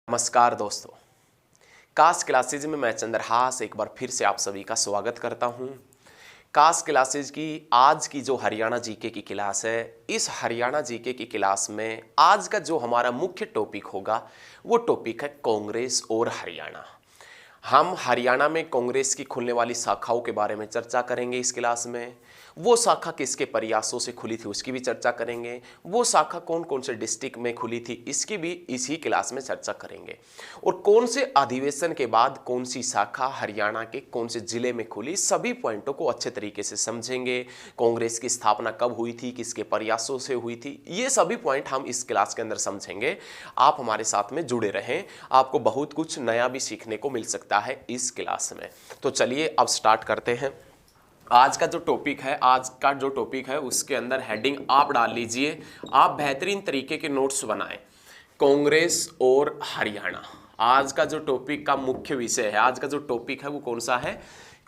नमस्कार दोस्तों, cast classes में मैं चंद्रहास एक बार फिर से आप सभी का स्वागत करता हूं। कास्ट क्लासेज की आज की जो हरियाणा जीके की क्लास है, इस हरियाणा जीके की क्लास में आज का जो हमारा मुख्य टॉपिक होगा वो टॉपिक है कांग्रेस और हरियाणा। हम हरियाणा में कांग्रेस की खुलने वाली शाखाओं के बारे में चर्चा करेंगे इस क्लास में। वो शाखा किसके प्रयासों से खुली थी उसकी भी चर्चा करेंगे। वो शाखा कौन कौन से डिस्ट्रिक्ट में खुली थी इसकी भी इसी क्लास में चर्चा करेंगे। और कौन से अधिवेशन के बाद कौन सी शाखा हरियाणा के कौन से जिले में खुली, सभी पॉइंटों को अच्छे तरीके से समझेंगे। कांग्रेस की स्थापना कब हुई थी, किसके प्रयासों से हुई थी, ये सभी पॉइंट हम इस क्लास के अंदर समझेंगे। आप हमारे साथ में जुड़े रहें, आपको बहुत कुछ नया भी सीखने को मिल सकता है इस क्लास में। तो चलिए अब स्टार्ट करते हैं। आज का जो टॉपिक है उसके अंदर हेडिंग आप डाल लीजिए। आप बेहतरीन तरीके के नोट्स बनाएं। कांग्रेस और हरियाणा आज का जो टॉपिक का मुख्य विषय है। आज का जो टॉपिक है वो कौन सा है?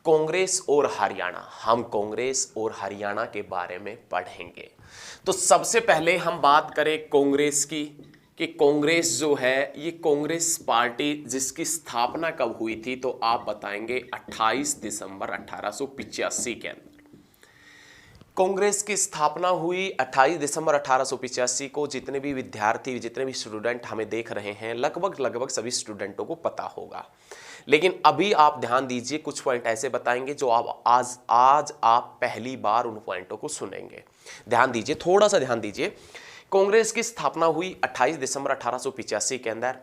कांग्रेस और हरियाणा। हम कांग्रेस और हरियाणा के बारे में पढ़ेंगे। तो सबसे पहले हम बात करें कांग्रेस की, कि कांग्रेस जो है ये कांग्रेस पार्टी जिसकी स्थापना कब हुई थी, तो आप बताएंगे 28 दिसंबर 1885 के अंदर कांग्रेस की स्थापना हुई। 28 दिसंबर 1885 को जितने भी विद्यार्थी, जितने भी स्टूडेंट हमें देख रहे हैं, लगभग सभी स्टूडेंटों को पता होगा। लेकिन अभी आप ध्यान दीजिए, कुछ पॉइंट ऐसे बताएंगे जो आप आज आप पहली बार उन पॉइंटों को सुनेंगे। ध्यान दीजिए, थोड़ा सा ध्यान दीजिए। कांग्रेस की स्थापना हुई 28 दिसंबर 1885 के अंदर।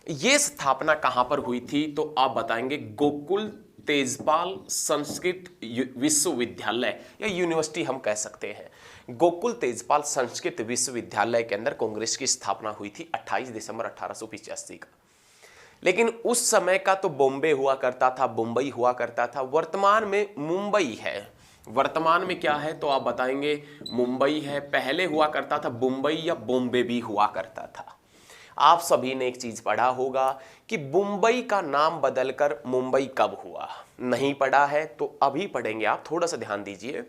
यह स्थापना कहां पर हुई थी, तो आप बताएंगे गोकुल तेजपाल संस्कृत विश्वविद्यालय या यूनिवर्सिटी हम कह सकते हैं। गोकुल तेजपाल संस्कृत विश्वविद्यालय के अंदर कांग्रेस की स्थापना हुई थी 28 दिसंबर 1885 का। लेकिन उस समय का तो बॉम्बे हुआ करता था, मुंबई हुआ करता था। वर्तमान में मुंबई है। वर्तमान में क्या है तो आप बताएंगे मुंबई है। पहले हुआ करता था मुंबई या बॉम्बे भी हुआ करता था। आप सभी ने एक चीज पढ़ा होगा कि मुंबई का नाम बदलकर मुंबई कब हुआ। नहीं पढ़ा है तो अभी पढ़ेंगे आप, थोड़ा सा ध्यान दीजिए।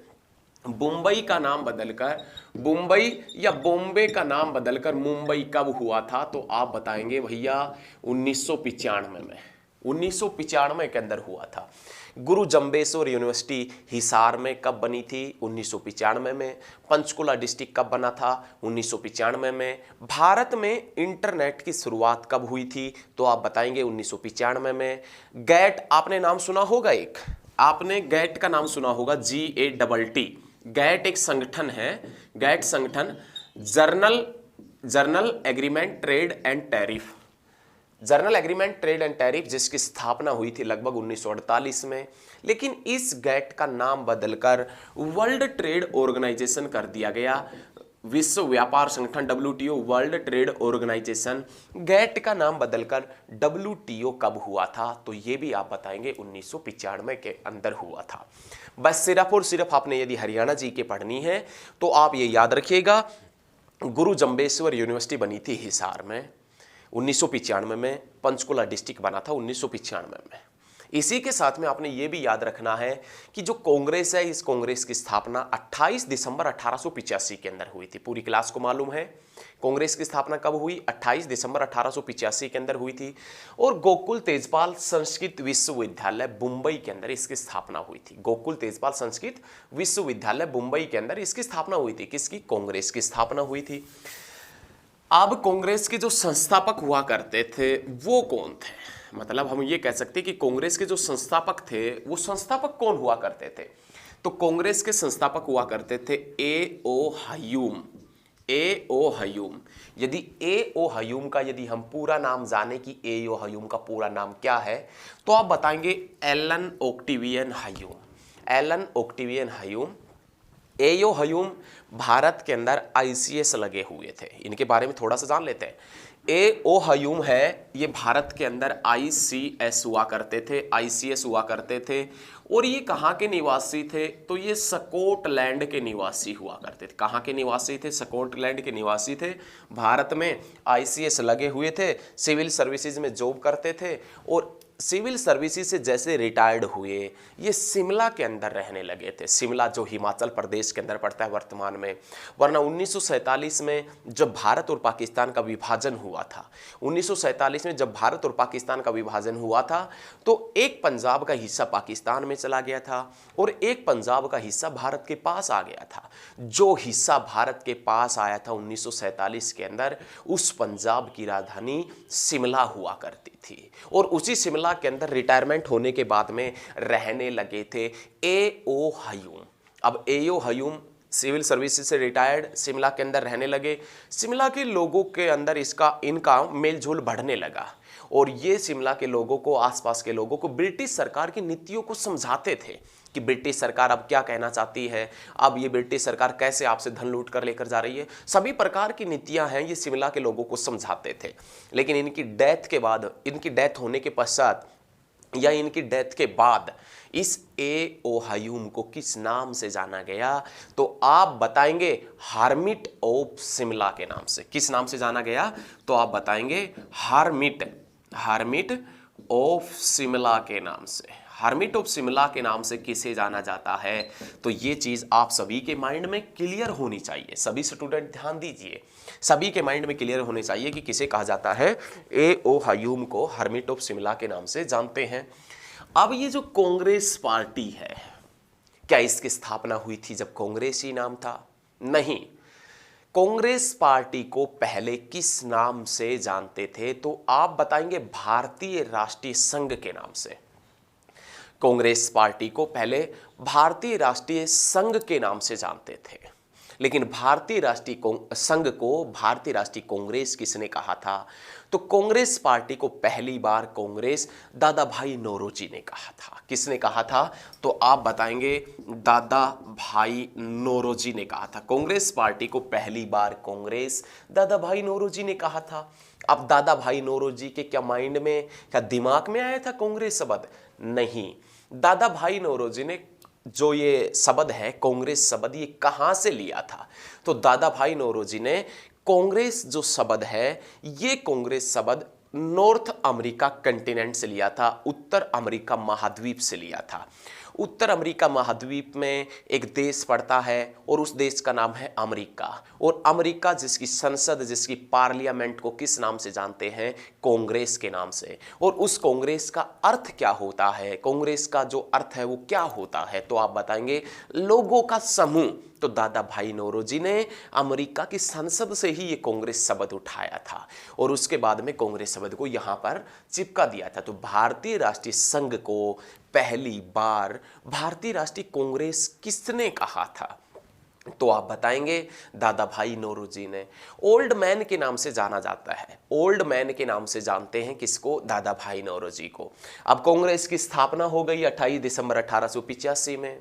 मुंबई का नाम बदलकर मुंबई या बॉम्बे का नाम बदलकर मुंबई कब हुआ था, तो आप बताएंगे भैया 1995 में। 1995 के अंदर हुआ था। गुरु जम्बेश्वर यूनिवर्सिटी हिसार में कब बनी थी? 1995 में। पंचकुला डिस्ट्रिक्ट कब बना था? 1995 में। भारत में इंटरनेट की शुरुआत कब हुई थी, तो आप बताएंगे 1995 में। गैट आपने नाम सुना होगा, आपने गैट का नाम सुना होगा, GATT। गैट एक संगठन है। गैट संगठन journal agreement trade and tariff, journal agreement trade and tariff, जिसकी स्थापना हुई थी लगभग 1948 में। लेकिन इस गैट का नाम बदलकर वर्ल्ड ट्रेड ऑर्गेनाइजेशन कर दिया गया। विश्व व्यापार संगठन WTO, world trade organisation. GATT का नाम बदलकर WTO कब हुआ था, तो ये भी आप बताएंगे 1995 के अंदर हुआ था। बस सिर्फ और सिर्फ आपने यदि हरियाणा जी के पढ़नी है तो आप ये याद रखिएगा, गुरु जम्बेश्वर यूनिवर्सिटी बनी थी हिसार में 1995 में। पंचकुला डिस्ट्रिक्ट बना था 1995 में। इसी के साथ में आपने ये भी याद रखना है कि जो कांग्रेस है, इस कांग्रेस की स्थापना 28 दिसंबर 1885 के अंदर हुई थी। पूरी क्लास को मालूम है कांग्रेस की स्थापना कब हुई? 28 दिसंबर 1885 के अंदर हुई थी। और गोकुल तेजपाल संस्कृत विश्वविद्यालय मुंबई के अंदर इसकी स्थापना हुई थी। गोकुल तेजपाल संस्कृत विश्वविद्यालय मुंबई के अंदर इसकी स्थापना हुई थी। किसकी? कांग्रेस की स्थापना हुई थी। अब कांग्रेस के जो संस्थापक हुआ करते थे वो कौन थे? मतलब हम ये कह सकते हैं कि कांग्रेस के जो संस्थापक थे वो संस्थापक कौन हुआ करते थे, तो कांग्रेस के संस्थापक हुआ करते थे A.O. हयूम। A.O. हयूम। यदि A.O. हयूम का यदि हम पूरा नाम जाने कि A.O. हयूम का पूरा नाम क्या है, तो आप बताएंगे Allan Octavian Hume. Allan Octavian Hume. A.O. Hume भारत के अंदर ICS लगे हुए थे। इनके बारे में थोड़ा सा जान लेते हैं। A.O. हयूम है, ये भारत के अंदर ICS हुआ करते थे, ICS हुआ करते थे। और ये कहाँ के निवासी थे, तो ये स्कॉटलैंड के निवासी हुआ करते थे। कहाँ के निवासी थे? स्कॉटलैंड के निवासी थे। भारत में ICS लगे हुए थे, सिविल सर्विसेज में जॉब करते थे। और सिविल सर्विसेज से जैसे रिटायर्ड हुए, ये शिमला के अंदर रहने लगे थे। शिमला जो हिमाचल प्रदेश के अंदर पड़ता है वर्तमान में। वरना 1947 में जब भारत और पाकिस्तान का विभाजन हुआ था, 1947 में जब भारत और पाकिस्तान का विभाजन हुआ था, तो एक पंजाब का हिस्सा पाकिस्तान में चला गया था और एक पंजाब का हिस्सा भारत के पास आ गया था। जो हिस्सा भारत के पास आया था 1947 के अंदर, उस पंजाब की राजधानी शिमला हुआ करती थी और उसी शिमला के अंदर रिटायरमेंट होने के बाद में रहने लगे थे ए.ओ. हयूम। अब ए.ओ. हयूम सिविल सर्विसेज से रिटायर्ड शिमला के अंदर रहने लगे। शिमला के लोगों के अंदर इनका मेलजोल बढ़ने लगा और ये शिमला के लोगों को, आसपास के लोगों को ब्रिटिश सरकार की नीतियों को समझाते थे कि ब्रिटिश सरकार अब क्या कहना चाहती है, अब ये ब्रिटिश सरकार कैसे आपसे धन लूट कर लेकर जा रही है। सभी प्रकार की नीतियां हैं, ये शिमला के लोगों को समझाते थे। लेकिन इनकी डेथ के बाद, इनकी डेथ होने के पश्चात या इनकी डेथ के बाद इस ए.ओ. हयूम को किस नाम से जाना गया, तो आप बताएंगे हार्मिट ऑफ शिमला के नाम से। किस नाम से जाना गया, तो आप बताएंगे हार्मिट ऑफ शिमला के नाम से। हार्मिट ऑफ शिमला के नाम से किसे जाना जाता है, तो ये चीज आप सभी के माइंड में क्लियर होनी चाहिए। सभी स्टूडेंट ध्यान दीजिए, सभी के माइंड में क्लियर होने चाहिए कि किसे कहा जाता है। ए.ओ. हयूम को हार्मिट ऑफ शिमला के नाम से जानते हैं। अब ये जो कांग्रेस पार्टी है, क्या इसकी स्थापना हुई थी जब कांग्रेस ही नाम था? नहीं। कांग्रेस पार्टी को पहले किस नाम से जानते थे, तो आप बताएंगे भारतीय राष्ट्रीय संघ के नाम से। कांग्रेस पार्टी को पहले भारतीय राष्ट्रीय संघ के नाम से जानते थे, लेकिन भारतीय राष्ट्रीय संघ को भारतीय राष्ट्रीय कांग्रेस किसने कहा था, तो कांग्रेस पार्टी को पहली बार कांग्रेस दादा भाई नौरोजी ने कहा था। किसने कहा था, तो आप बताएंगे दादा भाई नौरोजी ने कहा था। कांग्रेस पार्टी को पहली बार कांग्रेस दादा भाई नौरोजी ने कहा था। अब दादा भाई नौरोजी के क्या माइंड में, क्या दिमाग में आया था कांग्रेस शब्द? नहीं। दादा भाई नौरोजी ने जो ये शब्द है कांग्रेस शब्द, ये कहां से लिया था, तो दादा भाई नौरोजी ने कांग्रेस जो शब्द है, ये कांग्रेस शब्द नॉर्थ अमेरिका कंटिनेंट से लिया था, उत्तर अमेरिका महाद्वीप से लिया था। उत्तर अमेरिका महाद्वीप में एक देश पड़ता है और उस देश का नाम है अमेरिका, और अमेरिका जिसकी संसद, जिसकी पार्लियामेंट को किस नाम से जानते हैं, कांग्रेस के नाम से। और उस कांग्रेस का अर्थ क्या होता है, कांग्रेस का जो अर्थ है वो क्या होता है, तो आप बताएंगे लोगों का समूह। तो दादा भाई नौरोजी ने अमेरिका की संसद से ही ये कांग्रेस शब्द उठाया था और उसके बाद में कांग्रेस शब्द को यहां पर चिपका दिया था। तो भारतीय राष्ट्रीय संघ को पहली बार भारतीय राष्ट्रीय कांग्रेस किसने कहा था, तो आप बताएंगे दादा भाई नौरोजी ने। ओल्ड मैन के नाम से जाना जाता है, ओल्ड मैन के नाम से जानते हैं किसको, दादा भाई नौरोजी को। अब कांग्रेस की स्थापना हो गई 28 दिसंबर 1885 में।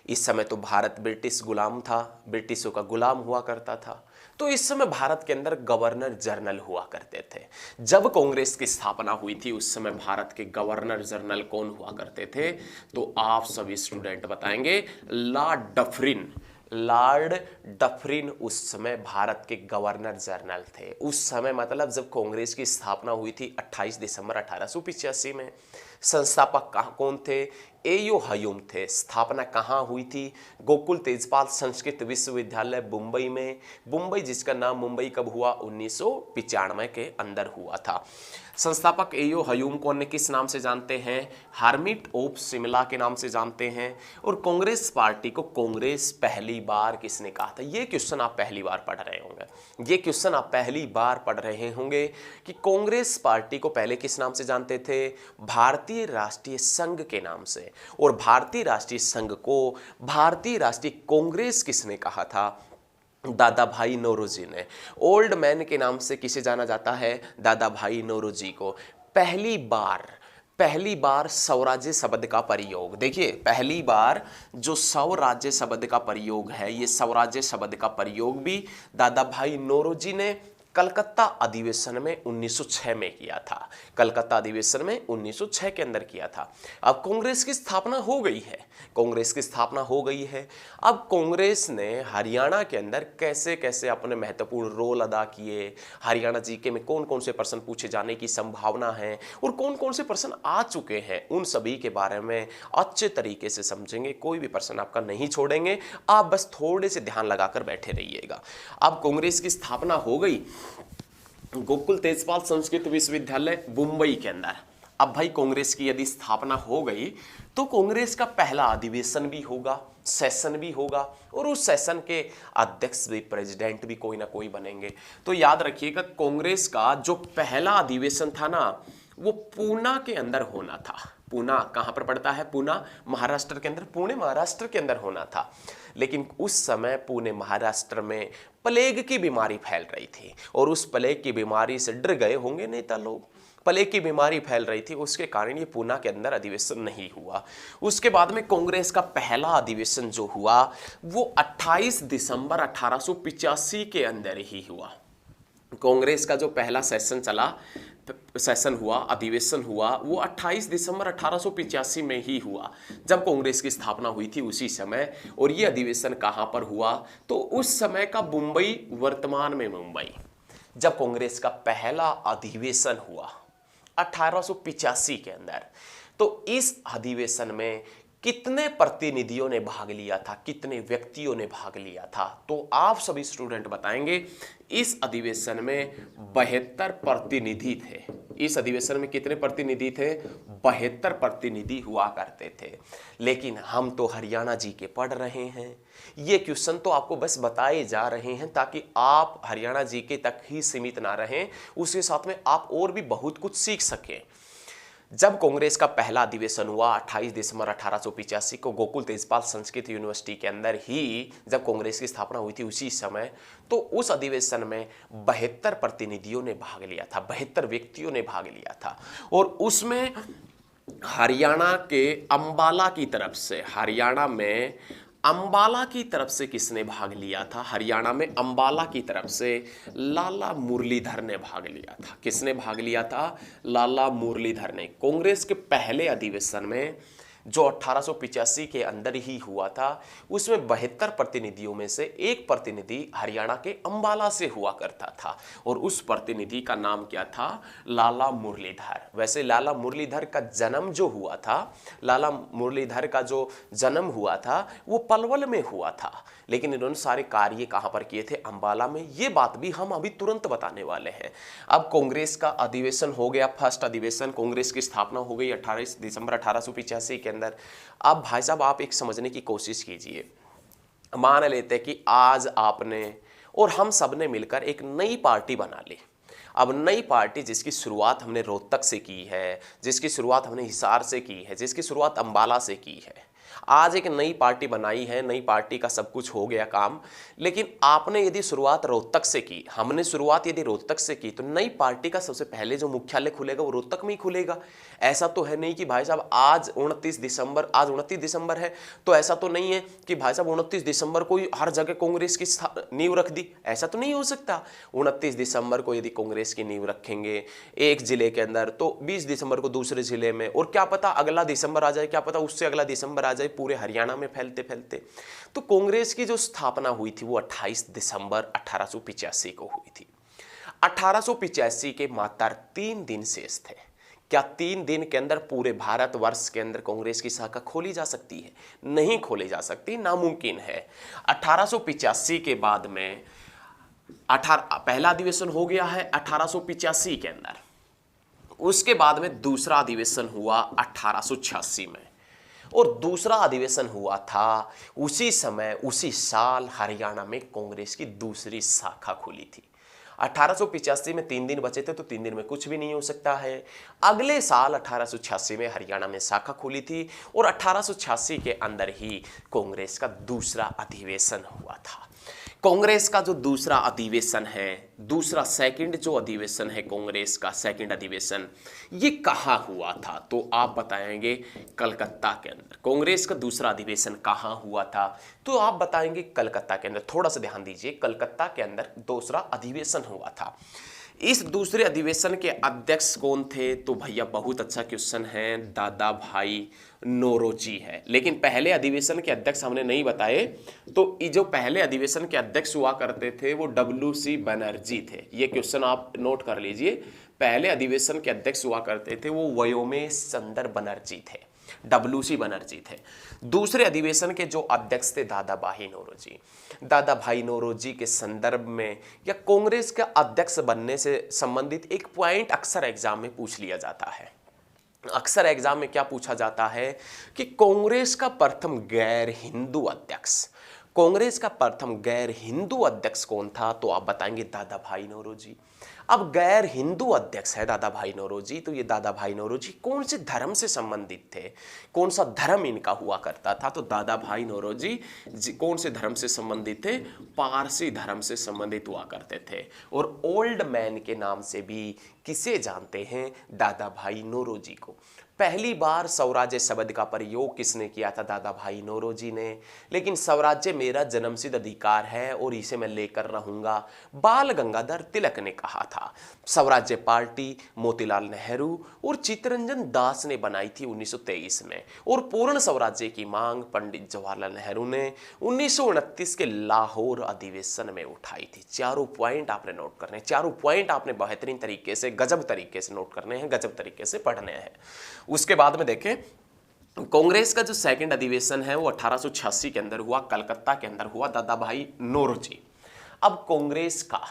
इस समय तो भारत ब्रिटिश गुलाम था, ब्रिटिशों का गुलाम हुआ करता था। तो इस समय भारत के अंदर गवर्नर जनरल हुआ करते थे। जब कांग्रेस की स्थापना हुई थी उस समय भारत के गवर्नर जनरल कौन हुआ करते थे, तो आप सभी स्टूडेंट बताएंगे लॉर्ड डफरिन। लॉर्ड डफरिन उस समय भारत के गवर्नर जनरल थे। उस समय मतलब जब कांग्रेस की स्थापना हुई थी 28 दिसंबर 1885 में। संस्थापक कौन थे, ए.ओ. हयूम थे। स्थापना कहाँ हुई थी, गोकुल तेजपाल संस्कृत विश्वविद्यालय मुंबई में। मुंबई जिसका नाम मुंबई कब हुआ, 1995 के अंदर हुआ था। संस्थापक ए.ओ. हयूम को अन्य किस नाम से जानते हैं, हार्मिट ऑफ शिमला के नाम से जानते हैं। और कांग्रेस पार्टी को कांग्रेस पहली बार किसने कहा था, ये क्वेश्चन आप पहली बार पढ़ रहे होंगे, ये क्वेश्चन आप पहली बार पढ़ रहे होंगे कि कांग्रेस पार्टी को पहले किस नाम से जानते थे, भारतीय राष्ट्रीय संघ के नाम से। और भारतीय राष्ट्रीय संघ को भारतीय राष्ट्रीय कांग्रेस किसने कहा था, दादा भाई नौरोजी ने। ओल्ड मैन के नाम से किसे जाना जाता है, दादा भाई नौरोजी को। पहली बार स्वराज्य शब्द का प्रयोग, देखिए पहली बार जो स्वराज्य शब्द का प्रयोग है, ये स्वराज्य शब्द का प्रयोग भी दादा भाई नौरोजी ने कलकत्ता अधिवेशन में 1906 में किया था। कलकत्ता अधिवेशन में 1906 के अंदर किया था। अब कांग्रेस की स्थापना हो गई है, कांग्रेस की स्थापना हो गई है। अब कांग्रेस ने हरियाणा के अंदर कैसे कैसे अपने महत्वपूर्ण रोल अदा किए, हरियाणा जीके में कौन कौन से प्रश्न पूछे जाने की संभावना है और कौन कौन से प्रश्न आ चुके हैं, उन सभी के बारे में अच्छे तरीके से समझेंगे। कोई भी प्रश्न आपका नहीं छोड़ेंगे, आप बस थोड़े से ध्यान लगाकर बैठे रहिएगा। अब कांग्रेस की स्थापना हो गई गोकुल तेजपाल संस्कृत विश्वविद्यालय मुंबई के अंदर। अब भाई कांग्रेस की यदि स्थापना हो गई तो कांग्रेस का पहला अधिवेशन भी होगा, सेशन भी होगा, और उस सेशन के अध्यक्ष भी, प्रेसिडेंट भी कोई ना कोई बनेंगे। तो याद रखिएगा कांग्रेस का जो पहला अधिवेशन था ना, वो पूना के अंदर होना था। पूना कहां पर पड़ता है? पूना महाराष्ट्र के अंदर, पुणे महाराष्ट्र के अंदर होना था। लेकिन उस समय पुणे महाराष्ट्र में प्लेग की बीमारी फैल रही थी, और उस प्लेग की बीमारी से डर गए होंगे नेता लोग। प्लेग की बीमारी फैल रही थी, उसके कारण ये पूना के अंदर अधिवेशन नहीं हुआ। उसके बाद में कांग्रेस का पहला अधिवेशन जो हुआ वो 28 दिसंबर 1885 के अंदर ही हुआ। कांग्रेस का जो पहला सेशन हुआ, अधिवेशन हुआ, वो 28 दिसंबर 1885 में ही हुआ, जब कांग्रेस की स्थापना हुई थी उसी समय। और ये अधिवेशन कहां पर हुआ? तो उस समय का मुंबई, वर्तमान में मुंबई, जब कांग्रेस का पहला अधिवेशन हुआ 1885 के अंदर। तो इस अधिवेशन में कितने प्रतिनिधियों ने भाग लिया था, कितने व्यक्तियों ने भाग लिया था? तो आप सभी स्टूडेंट बताएंगे। इस अधिवेशन में 72 प्रतिनिधि थे। इस अधिवेशन में कितने प्रतिनिधि थे? 72 प्रतिनिधि हुआ करते थे। लेकिन हम तो हरियाणा जी के पढ़ रहे हैं, ये क्वेश्चन तो आपको बस बताए जा रहे हैं ताकि आप हरियाणा जी के तक ही सीमित ना रहें, उसके साथ में आप और भी बहुत कुछ सीख सकें। जब कांग्रेस का पहला अधिवेशन हुआ 28 दिसंबर 1885 को गोकुल तेजपाल संस्कृत यूनिवर्सिटी के अंदर ही, जब कांग्रेस की स्थापना हुई थी उसी समय, तो उस अधिवेशन में 72 प्रतिनिधियों ने भाग लिया था, 72 व्यक्तियों ने भाग लिया था। और उसमें हरियाणा के अंबाला की तरफ से, हरियाणा में अंबाला की तरफ से किसने भाग लिया था? हरियाणा में अंबाला की तरफ से लाला मुरलीधर ने भाग लिया था। किसने भाग लिया था? लाला मुरलीधर ने। कांग्रेस के पहले अधिवेशन में जो 1885 के अंदर ही हुआ था, उसमें 72 प्रतिनिधियों में से एक प्रतिनिधि हरियाणा के अंबाला से हुआ करता था, और उस प्रतिनिधि का नाम क्या था? लाला मुरलीधर। वैसे लाला मुरलीधर का जन्म जो हुआ था, लाला मुरलीधर का जो जन्म हुआ था वो पलवल में हुआ था, लेकिन इन्होंने सारे कार्य कहां पर किए थे? अंबाला में। ये बात भी हम अभी तुरंत बताने वाले हैं। अब कांग्रेस का अधिवेशन हो गया, फर्स्ट अधिवेशन, कांग्रेस की स्थापना हो गई 28 दिसंबर 1885 के अंदर। अब भाई साहब आप एक समझने की कोशिश कीजिए। मान लेते कि आज आपने और हम सब ने मिलकर एक नई पार्टी बना ली। अब नई पार्टी जिसकी शुरुआत हमने रोहतक से की है, जिसकी शुरुआत हमने हिसार से की है, जिसकी शुरुआत अंबाला से की है, आज एक नई पार्टी बनाई है, नई पार्टी का सब कुछ हो गया काम। लेकिन आपने यदि शुरुआत रोहतक से की, हमने शुरुआत यदि रोहतक से की, तो नई पार्टी का सबसे पहले जो मुख्यालय खुलेगा वो रोहतक में ही खुलेगा। ऐसा तो है नहीं कि भाई साहब आज 29 दिसंबर है, तो ऐसा तो नहीं है कि भाई साहब 29 दिसंबर को ही हर जगह कांग्रेस की नींव रख दी। ऐसा तो नहीं हो सकता। 29 दिसंबर को यदि कांग्रेस की नींव रखेंगे एक जिले के अंदर, तो 20 दिसंबर को दूसरे जिले में, और क्या पता अगला दिसंबर आ जाए, क्या पता उससे अगला दिसंबर आ जाए, पूरे हरियाणा में फैलते फैलते। तो कांग्रेस की जो स्थापना हुई थी वो 28 दिसंबर 1885 को हुई थी। 1885 के मात्र 3 दिन शेष थे। क्या 3 दिन के अंदर पूरे भारतवर्ष के अंदर कांग्रेस की शाखा खोली जा सकती है? नहीं खोली जा सकती, नामुमकिन है। 1885 के बाद में पहला अधिवेशन हो गया है 1885 के अंदर। उसके बाद में दूसरा अधिवेशन हुआ 1886 में, और दूसरा अधिवेशन हुआ था उसी समय, उसी साल हरियाणा में कांग्रेस की दूसरी शाखा खुली थी। 1885 में 3 दिन बचे थे, तो 3 दिन में कुछ भी नहीं हो सकता है। अगले साल 1886 में हरियाणा में शाखा खुली थी, और 1886 के अंदर ही कांग्रेस का दूसरा अधिवेशन हुआ था। कांग्रेस का जो दूसरा अधिवेशन है, दूसरा सेकंड जो अधिवेशन है कांग्रेस का सेकंड अधिवेशन, ये कहाँ हुआ था? तो आप बताएंगे कलकत्ता के अंदर। कांग्रेस का दूसरा अधिवेशन कहाँ हुआ था? तो आप बताएंगे कलकत्ता के अंदर। थोड़ा सा ध्यान दीजिए, कलकत्ता के अंदर दूसरा अधिवेशन हुआ था। इस दूसरे अधिवेशन के अध्यक्ष कौन थे? तो भैया बहुत अच्छा क्वेश्चन है, दादा भाई नौरोजी है। लेकिन पहले अधिवेशन के अध्यक्ष हमने नहीं बताए, तो ये जो पहले अधिवेशन के अध्यक्ष हुआ करते थे वो WC बनर्जी थे। ये क्वेश्चन आप नोट कर लीजिए। पहले अधिवेशन के अध्यक्ष हुआ करते थे वो व्योमेश चंद्र बनर्जी थे, WC बनर्जी थे। दूसरे अधिवेशन के जो अध्यक्ष थे दादा भाई नौरोजी। दादा भाई नौरोजी के संदर्भ में या कांग्रेस के अध्यक्ष बनने से संबंधित एक पॉइंट अक्सर एग्जाम में पूछ लिया जाता है। अक्सर एग्जाम में क्या पूछा जाता है कि कांग्रेस का प्रथम गैर हिंदू अध्यक्ष, कांग्रेस का प्रथम गैर हिंदू अध्यक्ष कौन था? तो आप बताएंगे दादा भाई नौरोजी। अब गैर हिंदू अध्यक्ष है दादा भाई नौरोजी, तो ये दादा भाई नौरोजी कौन से धर्म से संबंधित थे? कौन सा धर्म इनका हुआ करता था? तो दादा भाई नौरोजी कौन से धर्म से संबंधित थे? पारसी धर्म से संबंधित हुआ करते थे। और ओल्ड मैन के नाम से भी किसे जानते हैं? दादा भाई नौरोजी को। पहली बार स्वराज्य शब्द का प्रयोग किसने किया था? दादा भाई नौरोजी ने। लेकिन स्वराज्य मेरा जन्मसिद्ध अधिकार है और इसे मैं लेकर रहूंगा, बाल गंगाधर तिलक ने कहा था। स्वराज्य पार्टी मोतीलाल नेहरू और चित्तरंजन दास ने बनाई थी 1923 में। और पूर्ण स्वराज्य की मांग पंडित जवाहरलाल नेहरू ने 1929 के लाहौर अधिवेशन में उठाई थी। चारों पॉइंट आपने नोट करने, चारों पॉइंट आपने बेहतरीन तरीके से, गजब तरीके से नोट करने हैं, गजब तरीके से पढ़ने हैं। उसके बाद में देखें, कांग्रेस का जो सेकंड अधिवेशन है वो 1886 के अंदर हुआ, कलकत्ता के अंदर हुआ, दादा भाई नौरोजी। अब कांग्रेस का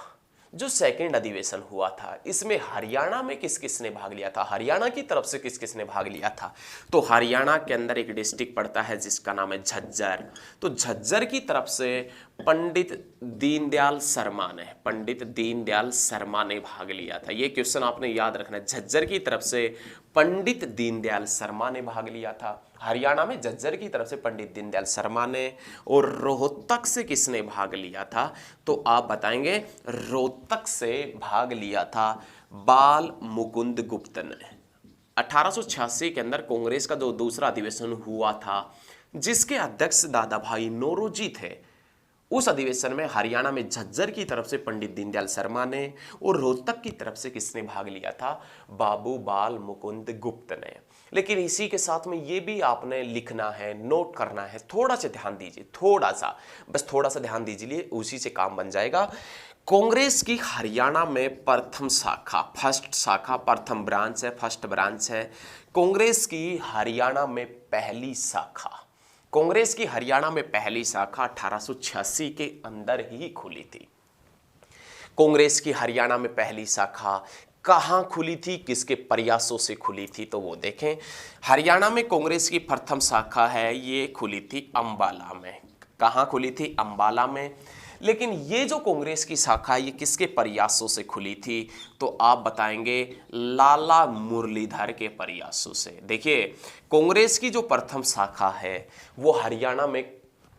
जो सेकंड अधिवेशन हुआ था, इसमें हरियाणा में किस किस ने भाग लिया था? हरियाणा की तरफ से किस किस ने भाग लिया था? तो हरियाणा के अंदर एक डिस्ट्रिक्ट पड़ता है जिसका नाम है झज्जर। तो झज्जर की तरफ से पंडित दीनदयाल शर्मा ने, पंडित दीनदयाल शर्मा ने भाग लिया था। ये क्वेश्चन आपने याद रखना है। झज्जर की तरफ से पंडित दीनदयाल शर्मा ने भाग लिया था। हरियाणा में झज्जर की तरफ से पंडित दीनदयाल शर्मा ने। और रोहतक से किसने भाग लिया था? तो आप बताएंगे रोहतक से भाग लिया था बाल मुकुंद गुप्त ने। 1886 के अंदर कांग्रेस का जो दूसरा अधिवेशन हुआ था जिसके अध्यक्ष दादा भाई नौरोजी थे, उस अधिवेशन में हरियाणा में झज्जर की तरफ से पंडित दीनदयाल शर्मा ने और रोहतक की तरफ से किसने भाग लिया था? बाबू बाल मुकुंद गुप्त ने। लेकिन इसी के साथ में ये भी आपने लिखना है, नोट करना है, थोड़ा सा ध्यान दीजिए, थोड़ा सा, बस थोड़ा सा ध्यान दीजिए, उसी से काम बन जाएगा। कांग्रेस की हरियाणा में प्रथम शाखा, फर्स्ट शाखा, प्रथम ब्रांच है, फर्स्ट ब्रांच है। कांग्रेस की हरियाणा में पहली शाखा, कांग्रेस की हरियाणा में पहली शाखा 1886 के अंदर ही खुली थी। कांग्रेस की हरियाणा में पहली शाखा कहां खुली थी, किसके प्रयासों से खुली थी? तो वो देखें, हरियाणा में कांग्रेस की प्रथम शाखा है, ये खुली थी अंबाला में। कहां खुली थी? अंबाला में। लेकिन ये जो कांग्रेस की शाखा, ये किसके प्रयासों से खुली थी? तो आप बताएंगे लाला मुरलीधर के प्रयासों से। देखिए, कांग्रेस की जो प्रथम शाखा है वो हरियाणा में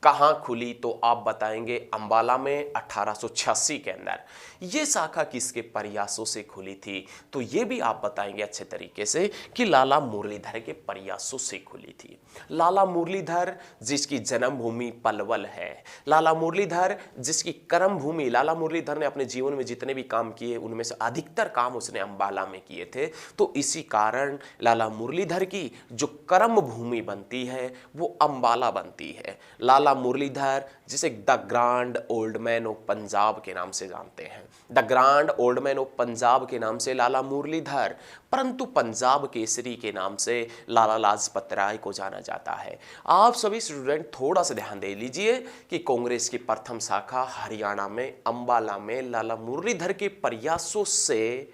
कहां खुली? तो आप बताएंगे अंबाला में 1886 के अंदर। ये शाखा किसके प्रयासों से खुली थी? तो ये भी आप बताएंगे अच्छे तरीके से कि लाला मुरलीधर के प्रयासों से खुली थी। लाला मुरलीधर जिसकी जन्मभूमि पलवल है, लाला मुरलीधर जिसकी कर्म भूमि, लाला मुरलीधर ने अपने जीवन में जितने भी काम किए उनमें से अधिकतर काम उसने अंबाला में किए थे। तो इसी कारण लाला मुरलीधर की जो कर्म भूमि बनती है वो अंबाला बनती है। लाला मुरलीधर जिसे the grand old man of Punjab के नाम से जानते हैं, the grand old man of Punjab के नाम से लाला मुरलीधर, परंतु पंजाब केसरी के नाम से लाला लाजपत राय को जाना जाता है। आप सभी स्टूडेंट थोड़ा सा ध्यान दे लीजिए कि कांग्रेस की प्रथम शाखा हरियाणा में अंबाला में लाला मुरलीधर के प्रयासों से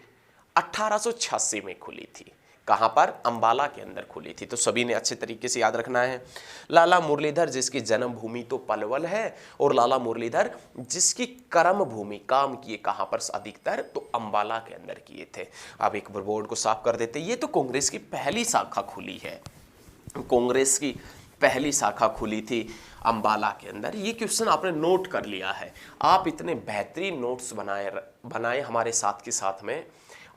1886 में खुली थी। कहां पर? अंबाला के अंदर खुली थी। तो सभी ने अच्छे तरीके से याद रखना है। लाला मुरलीधर जिसकी जन्मभूमि तो पलवल है और लाला मुरलीधर जिसकी कर्म भूमि, काम किए कहां पर अधिकतर? तो अंबाला के अंदर किए थे। अब एक बार बोर्ड को साफ कर देते। ये तो कांग्रेस की पहली शाखा खुली है। कांग्रेस की पहली शाखा खुली थी अंबाला के अंदर। ये क्वेश्चन आपने नोट कर लिया है। आप इतने बेहतरीन नोट्स बनाए हमारे साथ के साथ में,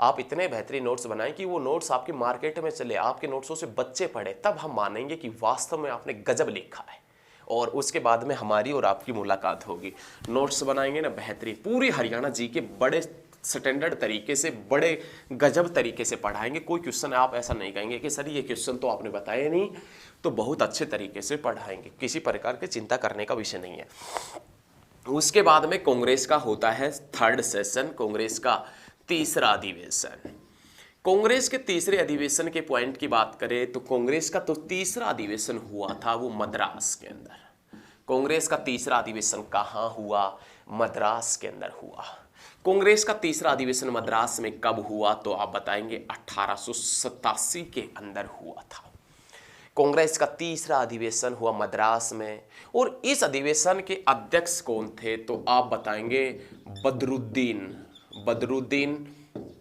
आप इतने बेहतरीन नोट्स बनाएं कि वो नोट्स आपके मार्केट में चले, आपके नोट्सों से बच्चे पढ़े, तब हम मानेंगे कि वास्तव में आपने गजब लिखा है। और उसके बाद में हमारी और आपकी मुलाकात होगी। नोट्स बनाएंगे ना बेहतरीन, पूरी हरियाणा जी के बड़े स्टैंडर्ड तरीके से, बड़े गजब तरीके से पढ़ाएंगे। कोई क्वेश्चन आप ऐसा नहीं कहेंगे कि सर ये क्वेश्चन तो आपने बताया नहीं, तो बहुत अच्छे तरीके से पढ़ाएंगे। किसी प्रकार की चिंता करने का विषय नहीं है। उसके बाद में कांग्रेस का होता है थर्ड सेशन, कांग्रेस का तीसरा अधिवेशन। कांग्रेस के तीसरे अधिवेशन के पॉइंट की बात करें तो कांग्रेस का तो तीसरा अधिवेशन हुआ था वो मद्रास के अंदर। कांग्रेस का तीसरा अधिवेशन कहाँ हुआ? मद्रास के अंदर हुआ। कांग्रेस का तीसरा अधिवेशन मद्रास में कब हुआ? तो आप बताएंगे 1887 के अंदर हुआ था। कांग्रेस का तीसरा अधिवेशन हुआ मद्रास में। और इस अधिवेशन के अध्यक्ष कौन थे? तो आप बताएंगे बदरुद्दीन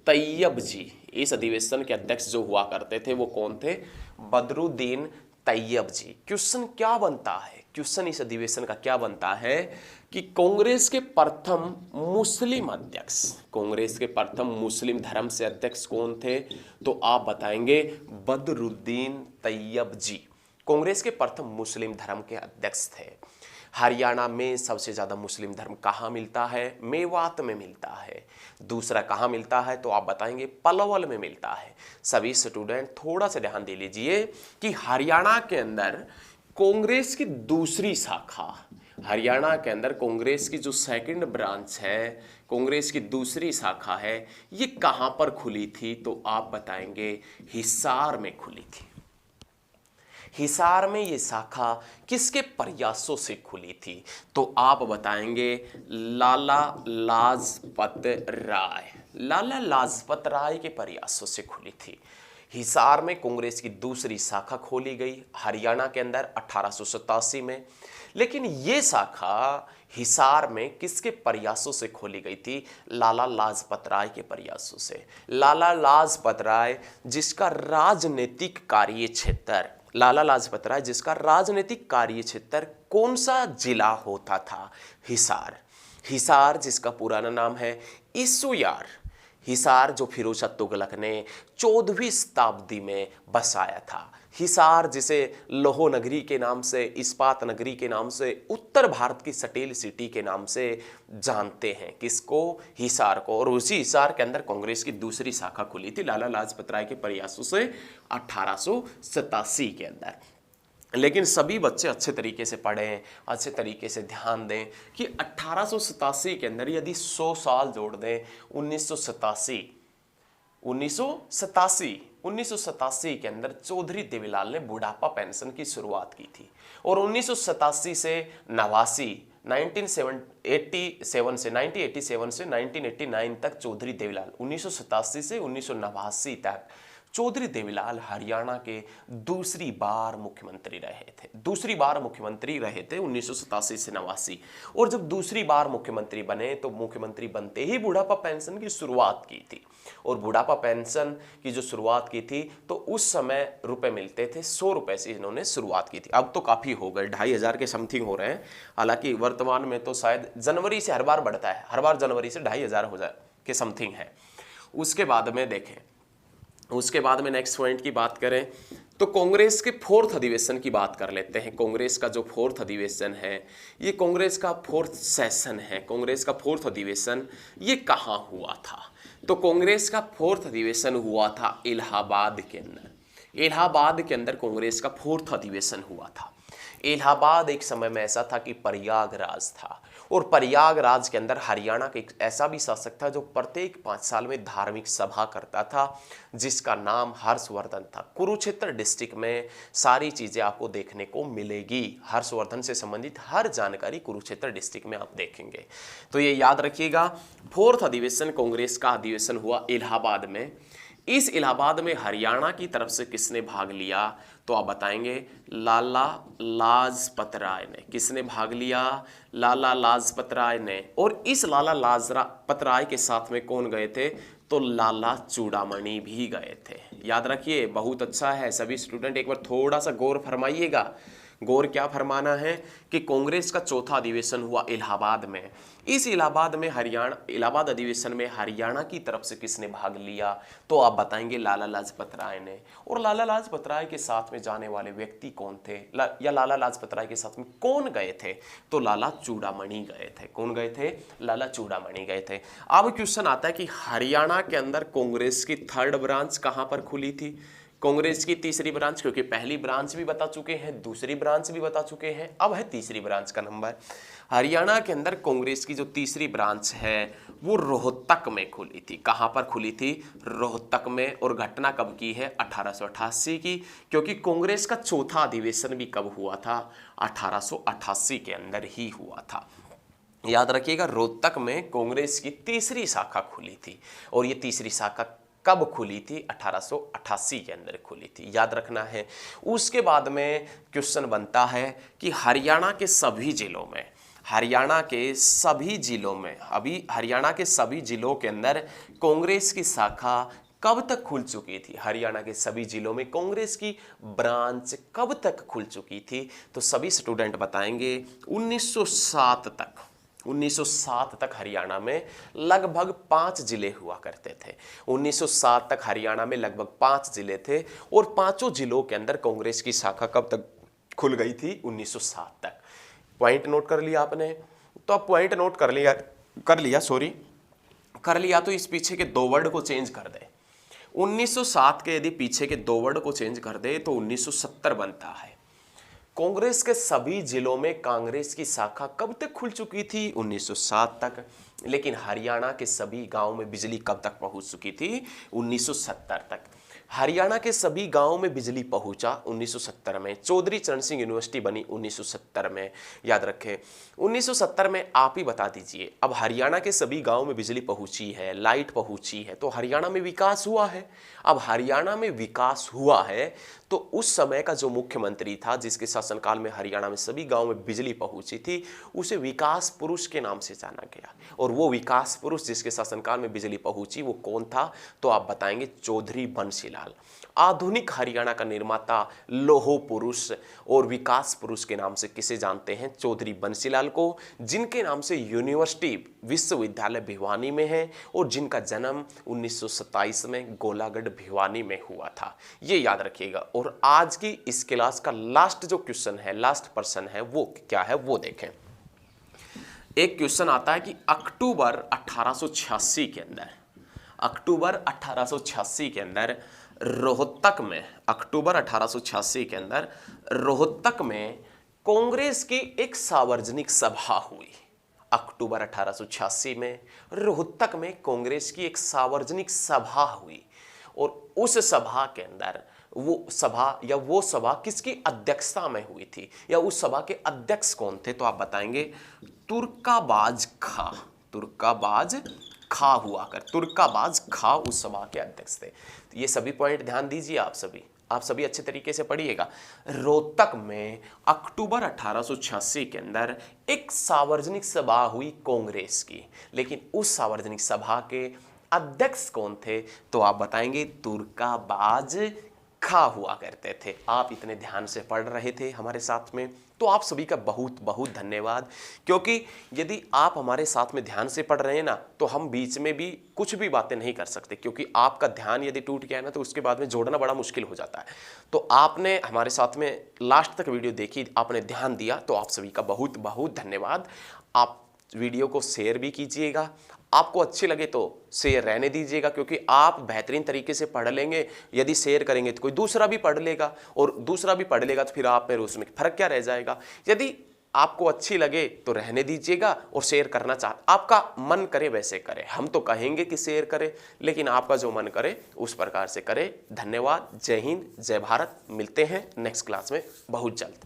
तैयब जी। इस अधिवेशन के अध्यक्ष जो हुआ करते थे वो कौन थे? बदरुद्दीन तैयब जी। क्वेश्चन क्या बनता है? क्वेश्चन इस अधिवेशन का क्या बनता है कि कांग्रेस के प्रथम मुस्लिम अध्यक्ष, कांग्रेस के प्रथम मुस्लिम धर्म से अध्यक्ष कौन थे? तो आप बताएंगे बदरुद्दीन तैयब जी। कांग्रेस के प्रथम मुस्लिम धर्म के अध्यक्ष थे। हरियाणा में सबसे ज्यादा मुस्लिम धर्म कहाँ मिलता है? मेवात में मिलता है। दूसरा कहाँ मिलता है? तो आप बताएंगे पलवल में मिलता है। सभी स्टूडेंट थोड़ा सा ध्यान दे लीजिए कि हरियाणा के अंदर कांग्रेस की दूसरी शाखा, हरियाणा के अंदर कांग्रेस की जो सेकंड ब्रांच है, कांग्रेस की दूसरी शाखा है, ये कहां पर खुली थी? तो आप बताएंगे हिसार में खुली थी। हिसार में ये शाखा किसके प्रयासों से खुली थी? तो आप बताएंगे लाला लाजपत राय। लाला लाजपत राय के प्रयासों से खुली थी। हिसार में कांग्रेस की दूसरी शाखा खोली गई हरियाणा के अंदर 1887 में। लेकिन ये शाखा हिसार में किसके प्रयासों से खोली गई थी? लाला लाजपत राय के प्रयासों से। लाला लाजपत राय जिसका राजनीतिक कार्य क्षेत्र, लाला लाजपत राय जिसका राजनीतिक कार्य क्षेत्र कौन सा जिला होता था? हिसार। हिसार जिसका पुराना नाम है इसुयार। हिसार जो फिरोज शाह तुगलक ने 14वीं शताब्दी में बसाया था। हिसार जिसे लोहो नगरी के नाम से, इस्पात नगरी के नाम से, उत्तर भारत की स्टील सिटी के नाम से जानते हैं। किसको? हिसार को। और उसी हिसार के अंदर कांग्रेस की दूसरी शाखा खुली थी लाला लाजपत राय के प्रयासों से 1887 के अंदर। लेकिन सभी बच्चे अच्छे तरीके से पढ़ें, अच्छे तरीके से ध्यान दें कि 1887 के अंदर यदि 100 साल जोड़ दें, 1987 के अंदर चौधरी देवीलाल ने बुढ़ापा पेंशन की शुरुआत की थी। और 1987 से 1987 से 1989 तक चौधरी देवीलाल, 1987 से 1989 तक चौधरी देवीलाल हरियाणा के दूसरी बार मुख्यमंत्री रहे थे। दूसरी बार मुख्यमंत्री रहे थे 1987 से 89। और जब दूसरी बार मुख्यमंत्री बने तो मुख्यमंत्री बनते ही बुढ़ापा पेंशन की शुरुआत की थी। और बुढ़ापा पेंशन की जो शुरुआत की थी तो उस समय रुपए मिलते थे 100 रुपए से इन्होंने शुरुआत की थी। अब तो काफी हो गए, 2500 के समथिंग हो रहे हैं। हालांकि वर्तमान में तो शायद जनवरी से हर बार बढ़ता है, हर बार जनवरी से 2500 हो जाए के समथिंग है। उसके बाद में देखें, उसके बाद में नेक्स्ट पॉइंट की बात करें तो कांग्रेस के फोर्थ अधिवेशन की बात कर लेते हैं। कांग्रेस का जो फोर्थ अधिवेशन है, ये कांग्रेस का फोर्थ सेशन है। कांग्रेस का फोर्थ अधिवेशन ये कहाँ हुआ था? तो कांग्रेस का फोर्थ अधिवेशन हुआ था इलाहाबाद के अंदर। इलाहाबाद के अंदर कांग्रेस का फोर्थ अधिवेशन हुआ था। इलाहाबाद एक समय में ऐसा था कि प्रयागराज था। और प्रयागराज के अंदर हरियाणा का एक ऐसा भी शासक था जो प्रत्येक 5 साल में धार्मिक सभा करता था, जिसका नाम हर्षवर्धन था। कुरुक्षेत्र डिस्ट्रिक्ट में सारी चीजें आपको देखने को मिलेगी। हर्षवर्धन से संबंधित हर जानकारी कुरुक्षेत्र डिस्ट्रिक्ट में आप देखेंगे। तो ये याद रखिएगा, फोर्थ अधिवेशन कांग्रेस का अधिवेशन हुआ इलाहाबाद में। इस इलाहाबाद में हरियाणा की तरफ से किसने भाग लिया? तो आप बताएंगे लाला लाजपत राय ने। किसने भाग लिया? लाला लाजपत राय ने। और इस लाला लाजपत राय के साथ में कौन गए थे? तो लाला चूड़ामणि भी गए थे। याद रखिए, बहुत अच्छा है। सभी स्टूडेंट एक बार थोड़ा सा गौर फरमाइएगा, गौर क्या फरमाना है कि कांग्रेस का चौथा अधिवेशन हुआ इलाहाबाद में। इस इलाहाबाद अधिवेशन में हरियाणा की तरफ से किसने भाग लिया, तो आप बताएंगे लाला लाजपत राय ने। और लाला लाजपत राय के साथ में जाने वाले व्यक्ति कौन थे, या लाला लाजपत राय के साथ में कौन गए थे, तो लाला चूड़ामणि गए थे। कौन गए थे, लाला चूड़ामणि गए थे। अब क्वेश्चन आता है कि हरियाणा के अंदर कांग्रेस की थर्ड ब्रांच कहां पर खुली थी, कांग्रेस की तीसरी ब्रांच, क्योंकि पहली ब्रांच भी बता चुके हैं, दूसरी ब्रांच भी बता चुके हैं, अब है तीसरी ब्रांच का नंबर। हरियाणा के अंदर कांग्रेस की जो तीसरी ब्रांच है वो रोहतक में खुली थी। कहां पर खुली थी, रोहतक में। और घटना कब की है, 1888 की, क्योंकि कांग्रेस का चौथा अधिवेशन भी कब हुआ था, 1888 के अंदर ही हुआ था। याद रखिएगा, रोहतक में कांग्रेस की तीसरी शाखा खुली थी। और ये तीसरी शाखा कब खुली थी, 1888 के अंदर खुली थी, याद रखना है। उसके बाद में क्वेश्चन बनता है कि हरियाणा के सभी जिलों में, हरियाणा के सभी जिलों के अंदर कांग्रेस की शाखा कब तक खुल चुकी थी, हरियाणा के सभी जिलों में कांग्रेस की ब्रांच कब तक खुल चुकी थी, तो सभी स्टूडेंट बताएंगे 1907 तक। 1907 तक हरियाणा में लगभग 5 जिले हुआ करते थे। 1907 तक हरियाणा में लगभग 5 जिले थे और पांचों जिलों के अंदर कांग्रेस की शाखा कब तक खुल गई थी, 1907 तक। पॉइंट नोट कर लिया आपने, तो आप पॉइंट नोट कर लिया तो इस पीछे के 2 वर्ड को चेंज कर दे। 1907 के यदि पीछे के 2 वर्ड को चेंज कर दे तो 1970 बनता है। कांग्रेस के सभी जिलों में कांग्रेस की शाखा कब तक खुल चुकी थी, 1907 तक। लेकिन हरियाणा के सभी गांवों में बिजली कब तक पहुंच चुकी थी, 1970 तक। हरियाणा के सभी गांवों में बिजली पहुंचा 1970 में। चौधरी चरण सिंह यूनिवर्सिटी बनी 1970 में, याद रखें। 1970 में आप ही बता दीजिए, अब हरियाणा के सभी गांवों में बिजली पहुंची है, लाइट पहुंची है, तो हरियाणा में विकास हुआ है। अब हरियाणा में विकास हुआ है तो उस समय का जो मुख्यमंत्री था, जिसके शासनकाल में हरियाणा में सभी गांवों में बिजली पहुंची थी, उसे विकास पुरुष के नाम से जाना गया। और वो विकास पुरुष जिसके शासनकाल में बिजली पहुंची वो कौन था, तो आप बताएंगे चौधरी बंसीलाल। आधुनिक हरियाणा का निर्माता लौह पुरुष और विकास पुरुष के नाम से किसे जानते हैं, चौधरी बंसीलाल को, जिनके नाम से यूनिवर्सिटी विश्वविद्यालय भिवानी में है और जिनका जन्म 1927 में गोलागढ़ भिवानी में हुआ था। ये याद रखिएगा। और आज की इस क्लास का लास्ट जो क्वेश्चन है, लास्ट पर्सन है, वो क्या है वो देखें। एक क्वेश्चन आता है कि अक्टूबर 1886 के अंदर, अक्टूबर 1886 के अंदर रोहतक में, अक्टूबर 1886 के अंदर रोहतक में कांग्रेस की एक सार्वजनिक सभा हुई। अक्टूबर 1886 में रोहतक में कांग्रेस की एक सार्वजनिक सभा हुई और उस सभा के अंदर वो सभा किसकी अध्यक्षता में हुई थी, या उस सभा के अध्यक्ष कौन थे, तो आप बताएंगे तुर्काबाज खां। तुर्काबाज खां हुआ कर, तुर्काबाज खां उस सभा के अध्यक्ष थे। तो ये सभी पॉइंट ध्यान दीजिए, आप सभी अच्छे तरीके से पढ़िएगा। रोहतक में अक्टूबर 1886 के अंदर एक सार्वजनिक सभा हुई कांग्रेस की, लेकिन उस सार्वजनिक सभा के अध्यक्ष कौन थे, तो आप बताएंगे तुर्काबाज खां हुआ करते थे। आप इतने ध्यान से पढ़ रहे थे हमारे साथ में, तो आप सभी का बहुत बहुत धन्यवाद। क्योंकि यदि आप हमारे साथ में ध्यान से पढ़ रहे हैं ना, तो हम बीच में भी कुछ भी बातें नहीं कर सकते, क्योंकि आपका ध्यान यदि टूट गया है ना, तो उसके बाद में जोड़ना बड़ा मुश्किल हो जाता है। तो आपने हमारे साथ में लास्ट तक वीडियो देखी, आपने ध्यान दिया, तो आप सभी का बहुत बहुत धन्यवाद। आप वीडियो को शेयर भी कीजिएगा, आपको अच्छी लगे तो शेयर रहने दीजिएगा, क्योंकि आप बेहतरीन तरीके से पढ़ लेंगे। यदि शेयर करेंगे तो कोई दूसरा भी पढ़ लेगा, और दूसरा भी पढ़ लेगा तो फिर आप में उसमें फर्क क्या रह जाएगा। यदि आपको अच्छी लगे तो रहने दीजिएगा, और शेयर करना आपका मन करे वैसे करे। हम तो कहेंगे कि शेयर करें, लेकिन आपका जो मन करे उस प्रकार से करें। धन्यवाद। जय हिंद, जय भारत। मिलते हैं नेक्स्ट क्लास में बहुत जल्द।